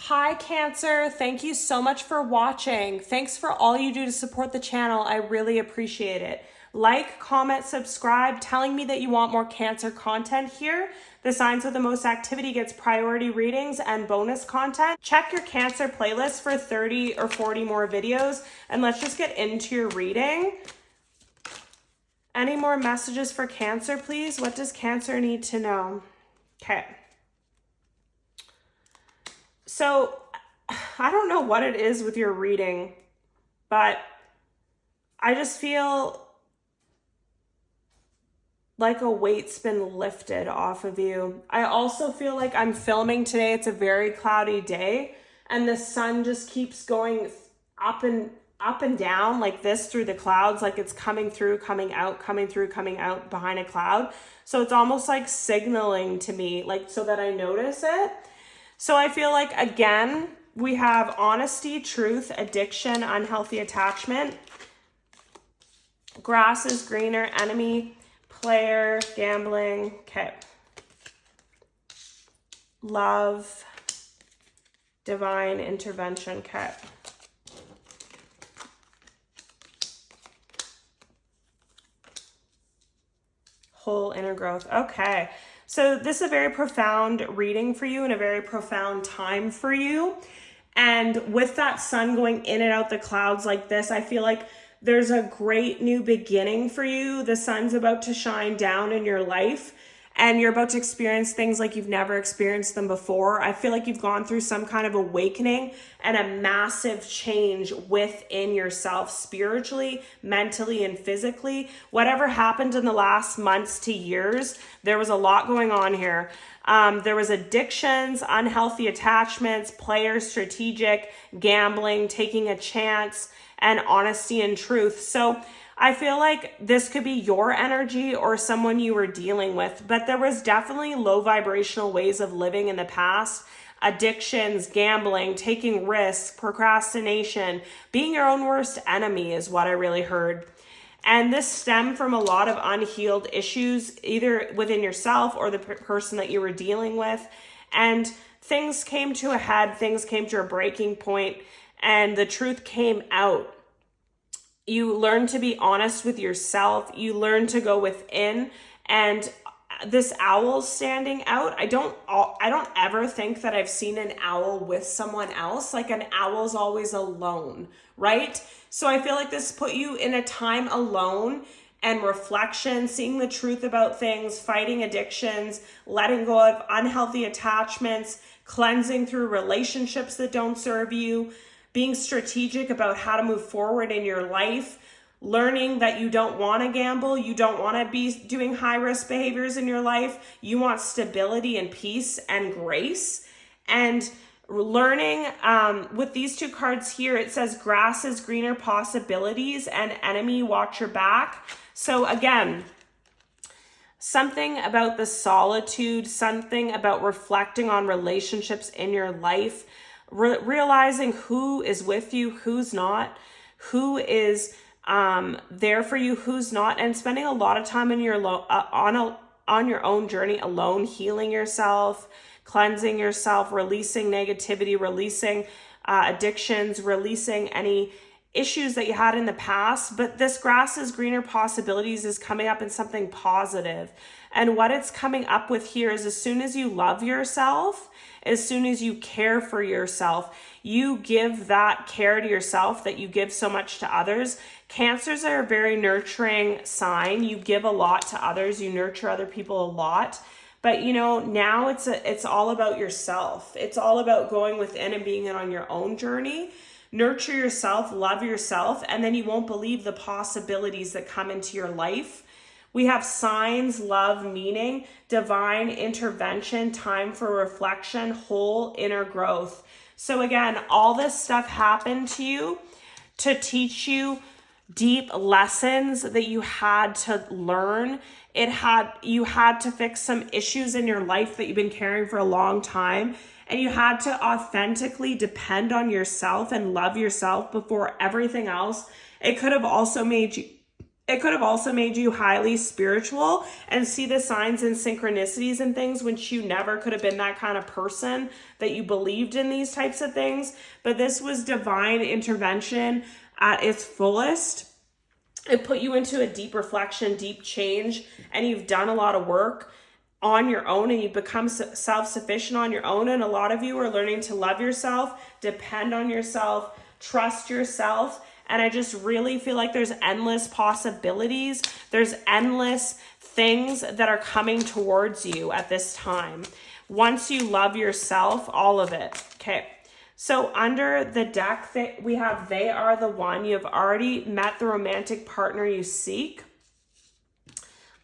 Hi Cancer, thank you so much for watching. Thanks for all you do to support the channel. I really appreciate it. Like, comment, subscribe, telling me that you want more Cancer content here. The signs with the most activity gets priority readings and bonus content. Check your Cancer playlist for 30 or 40 more videos, and let's just get into your reading. Any more messages for Cancer, please? What does Cancer need to know? Okay. So I don't know what it is with your reading, but I just feel like a weight's been lifted off of you. I also feel like I'm filming today. It's a very cloudy day and the sun just keeps going up and down like this through the clouds, like it's coming through, coming out, coming through, coming out behind a cloud. So it's almost like signaling to me, like so that I notice it. So I feel like, again, we have honesty, truth, addiction, unhealthy attachment, grass is greener, enemy, player, gambling, okay, love, divine intervention, okay. Whole inner growth, okay. So this is a very profound reading for you and a very profound time for you. And with that sun going in and out the clouds like this, I feel like there's a great new beginning for you. The sun's about to shine down in your life and you're about to experience things like you've never experienced them before. I feel like you've gone through some kind of awakening and a massive change within yourself, spiritually, mentally, and physically. Whatever happened in the last months to years, there was a lot going on here. There was addictions, unhealthy attachments, player, strategic, gambling, taking a chance, and honesty and truth. So I feel like this could be your energy or someone you were dealing with, but there was definitely low vibrational ways of living in the past. Addictions, gambling, taking risks, procrastination, being your own worst enemy is what I really heard. And this stemmed from a lot of unhealed issues, either within yourself or the person that you were dealing with. And things came to a head, things came to a breaking point, and the truth came out. You learn to be honest with yourself. You learn to go within. And this owl standing out, I don't ever think that I've seen an owl with someone else. Like an owl's always alone, right? So I feel like this put you in a time alone and reflection, seeing the truth about things, fighting addictions, letting go of unhealthy attachments, cleansing through relationships that don't serve you, being strategic about how to move forward in your life, learning that you don't want to gamble, you don't want to be doing high-risk behaviors in your life, you want stability and peace and grace, and learning with these two cards here, it says grass is greener, possibilities, and enemy, watch your back. So again, something about the solitude, something about reflecting on relationships in your life, realizing who is with you, who's not, who is there for you, who's not, and spending a lot of time in your on your own journey alone, healing yourself, cleansing yourself, releasing negativity, releasing addictions, releasing any issues that you had in the past. But this grass is greener possibilities is coming up in something positive. And what it's coming up with here is as soon as you love yourself, as soon as you care for yourself, you give that care to yourself that you give so much to others. Cancers are a very nurturing sign. You give a lot to others. You nurture other people a lot. But you know, now it's all about yourself. It's all about going within and being on your own journey. Nurture yourself, love yourself, and then you won't believe the possibilities that come into your life. We have signs, love, meaning, divine intervention, time for reflection, whole inner growth. So again, all this stuff happened to you to teach you deep lessons that you had to learn. You had to fix some issues in your life that you've been carrying for a long time. And you had to authentically depend on yourself and love yourself before everything else. It could have also made It could have also made you highly spiritual and see the signs and synchronicities and things, which you never could have been that kind of person that you believed in these types of things. But this was divine intervention at its fullest. It put you into a deep reflection, deep change, and you've done a lot of work on your own, and you've become self-sufficient on your own. And a lot of you are learning to love yourself, depend on yourself, trust yourself. And I just really feel like there's endless possibilities. There's endless things that are coming towards you at this time. Once you love yourself, all of it. Okay. So under the deck, we have they are the one. You have already met the romantic partner you seek.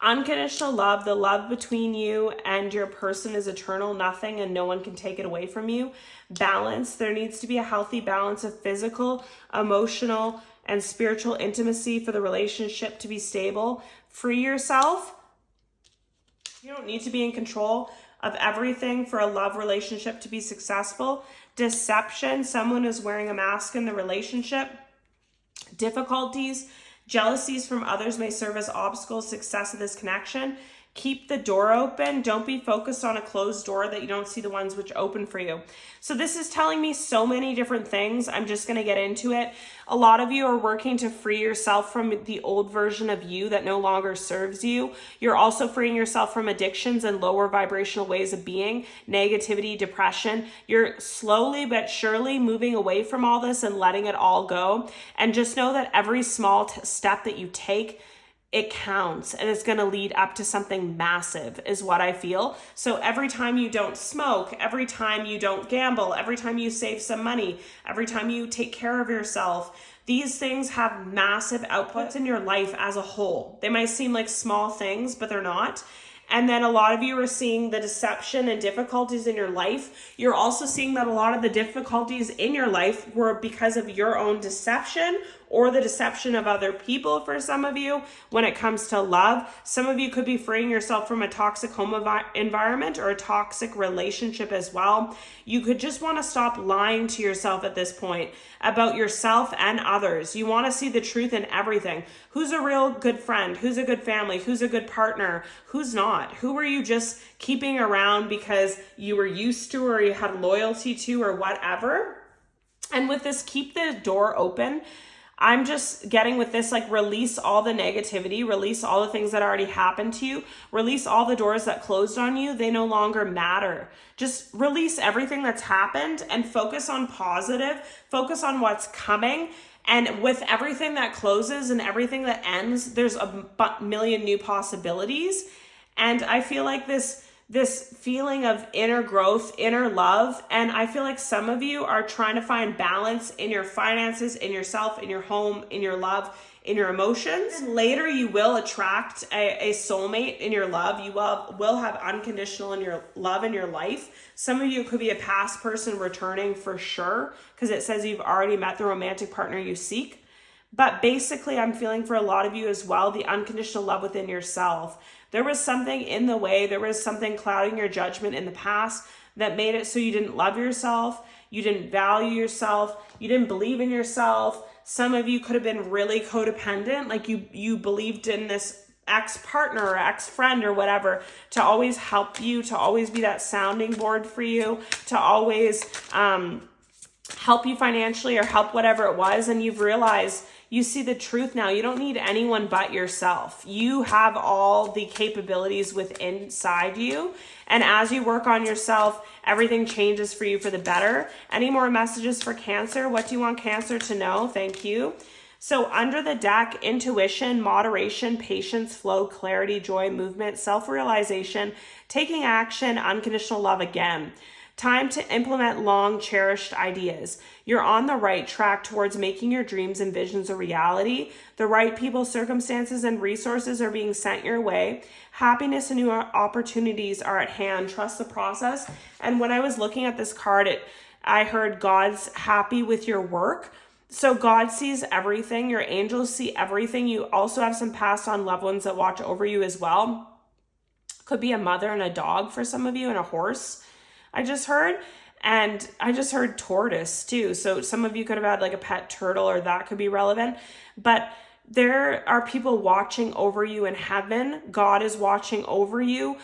Unconditional love, the love between you and your person is eternal, nothing and no one can take it away from you. Balance, there needs to be a healthy balance of physical, emotional, and spiritual intimacy for the relationship to be stable. Free yourself. You don't need to be in control of everything for a love relationship to be successful. Deception, someone is wearing a mask in the relationship. Difficulties, jealousies from others may serve as obstacles to success of this connection. Keep the door open. Don't be focused on a closed door that you don't see the ones which open for you. So this is telling me so many different things. I'm just going to get into it. A lot of you are working to free yourself from the old version of you that no longer serves you. You're also freeing yourself from addictions and lower vibrational ways of being, negativity, depression. You're slowly but surely moving away from all this and letting it all go. And just know that every small step that you take, it counts, and it's going to lead up to something massive is what I feel. So every time you don't smoke, every time you don't gamble, every time you save some money, every time you take care of yourself, these things have massive outputs in your life as a whole. They might seem like small things, but they're not. And then a lot of you are seeing the deception and difficulties in your life. You're also seeing that a lot of the difficulties in your life were because of your own deception or the deception of other people for some of you when it comes to love. Some of you could be freeing yourself from a toxic home environment or a toxic relationship as well. You could just want to stop lying to yourself at this point about yourself and others. You want to see the truth in everything. Who's a real good friend? Who's a good family? Who's a good partner? Who's not? Who are you just keeping around because you were used to or you had loyalty to or whatever? And with this, keep the door open. I'm just getting with this, like, release all the negativity, release all the things that already happened to you, release all the doors that closed on you. They no longer matter. Just release everything that's happened and focus on positive, focus on what's coming. And with everything that closes and everything that ends, there's a million new possibilities. And I feel like this feeling of inner growth, inner love. And I feel like some of you are trying to find balance in your finances, in yourself, in your home, in your love, in your emotions. And later you will attract a soulmate in your love. You will have unconditional in your love in your life. Some of you could be a past person returning for sure, because it says you've already met the romantic partner you seek. But basically, I'm feeling for a lot of you as well, the unconditional love within yourself. There was something in the way, there was something clouding your judgment in the past that made it so you didn't love yourself, you didn't value yourself, you didn't believe in yourself. Some of you could have been really codependent, like you believed in this ex-partner or ex-friend or whatever to always help you, to always be that sounding board for you, to always help you financially or help whatever it was. And you've realized, you see the truth now. You don't need anyone but yourself. You have all the capabilities within inside you. And as you work on yourself, everything changes for you for the better. Any more messages for Cancer? What do you want Cancer to know? Thank you. So under the deck, intuition, moderation, patience, flow, clarity, joy, movement, self-realization, taking action, unconditional love again. Time to implement long cherished ideas. You're on the right track towards making your dreams and visions a reality. The right people, circumstances, and resources are being sent your way. Happiness and new opportunities are at hand. Trust the process. And when I was looking at this card, I heard God's happy with your work. So God sees everything. Your angels see everything. You also have some passed on loved ones that watch over you as well. Could be a mother and a dog for some of you, and a horse. I just heard tortoise too. So some of you could have had like a pet turtle, or that could be relevant. But there are people watching over you in heaven. God is watching over you.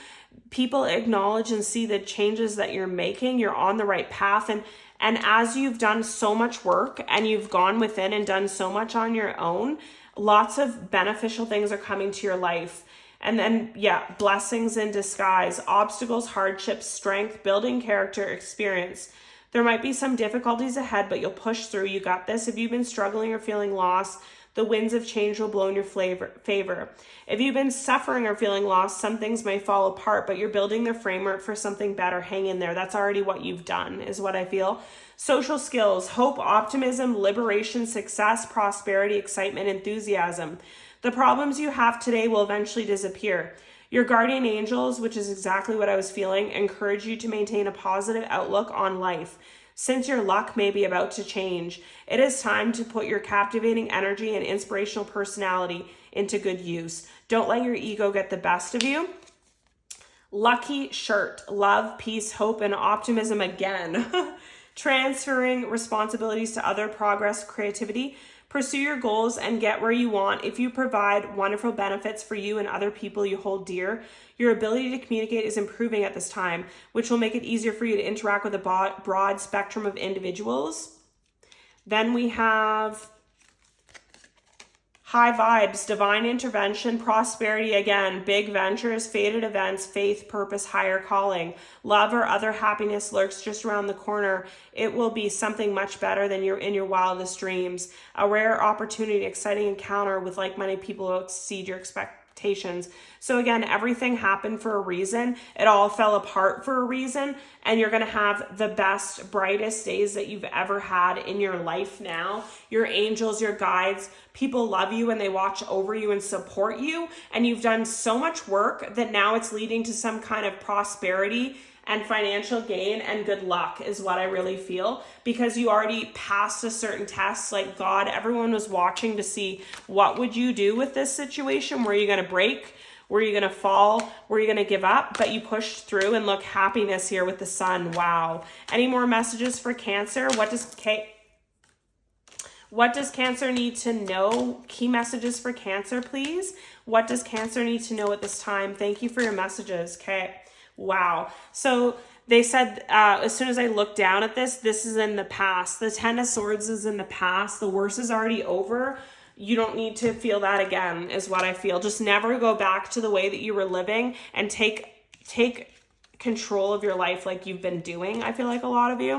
People acknowledge and see the changes that you're making. You're on the right path. And as you've done so much work and you've gone within and done so much on your own, lots of beneficial things are coming to your life. And then, yeah, blessings in disguise, obstacles, hardships, strength, building character, experience. There might be some difficulties ahead, but you'll push through. You got this. If you've been struggling or feeling lost, the winds of change will blow in your favor. If you've been suffering or feeling lost, some things may fall apart, but you're building the framework for something better. Hang in there. That's already what you've done, is what I feel. Social skills, hope, optimism, liberation, success, prosperity, excitement, enthusiasm. The problems you have today will eventually disappear. Your guardian angels, which is exactly what I was feeling, encourage you to maintain a positive outlook on life. Since your luck may be about to change, it is time to put your captivating energy and inspirational personality into good use. Don't let your ego get the best of you. Lucky shirt, love, peace, hope, and optimism again. Transferring responsibilities to other, progress, creativity. Pursue your goals and get where you want. If you provide wonderful benefits for you and other people you hold dear, your ability to communicate is improving at this time, which will make it easier for you to interact with a broad spectrum of individuals. Then we have high vibes, divine intervention, prosperity again, big ventures, fated events, faith, purpose, higher calling. Love or other happiness lurks just around the corner. It will be something much better than you're in your wildest dreams. A rare opportunity, exciting encounter with like-minded people will exceed your expectations. So again, everything happened for a reason. It all fell apart for a reason. And you're going to have the best, brightest days that you've ever had in your life now. Your angels, your guides, people love you and they watch over you and support you. And you've done so much work that now it's leading to some kind of prosperity and financial gain and good luck is what I really feel, because you already passed a certain test. Like God, everyone was watching to see what would you do with this situation. Were you going to break? Were you going to fall? Were you going to give up? But you pushed through, and look, happiness here with the sun. Wow. Any more messages for Cancer? What does Cancer need to know? Key messages for Cancer, please. What does Cancer need to know at this time? Thank you for your messages. Okay. Wow. So they said, as soon as I look down at this is in the past. The Ten of Swords is in the past. The worst is already over. You don't need to feel that again, is what I feel. Just never go back to the way that you were living, and take control of your life like you've been doing, I feel like a lot of you.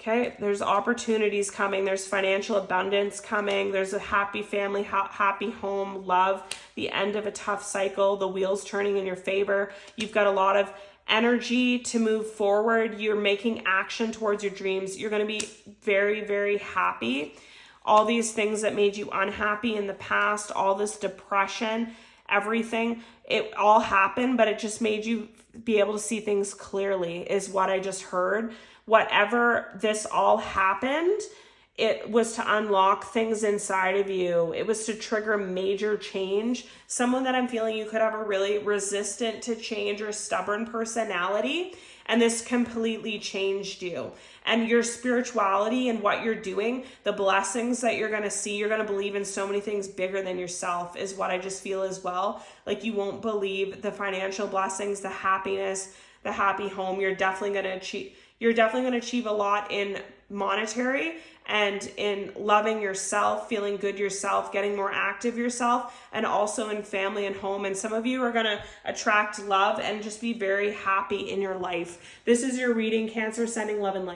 Okay, there's opportunities coming. There's financial abundance coming. There's a happy family, happy home, love, the end of a tough cycle, the wheels turning in your favor. You've got a lot of energy to move forward. You're making action towards your dreams. You're going to be very, very happy. All these things that made you unhappy in the past, all this depression, everything, it all happened, but it just made you be able to see things clearly, is what I just heard. Whatever this all happened, it was to unlock things inside of you. It was to trigger major change. Someone that I'm feeling, you could have a really resistant to change or stubborn personality, and this completely changed you. And your spirituality and what you're doing, the blessings that you're going to see, you're going to believe in so many things bigger than yourself, is what I just feel as well. Like you won't believe the financial blessings, the happiness, the happy home. You're definitely going to achieve a lot in monetary and in loving yourself, feeling good yourself, getting more active yourself, and also in family and home. And some of you are going to attract love and just be very happy in your life. This is your reading, Cancer, sending love and light.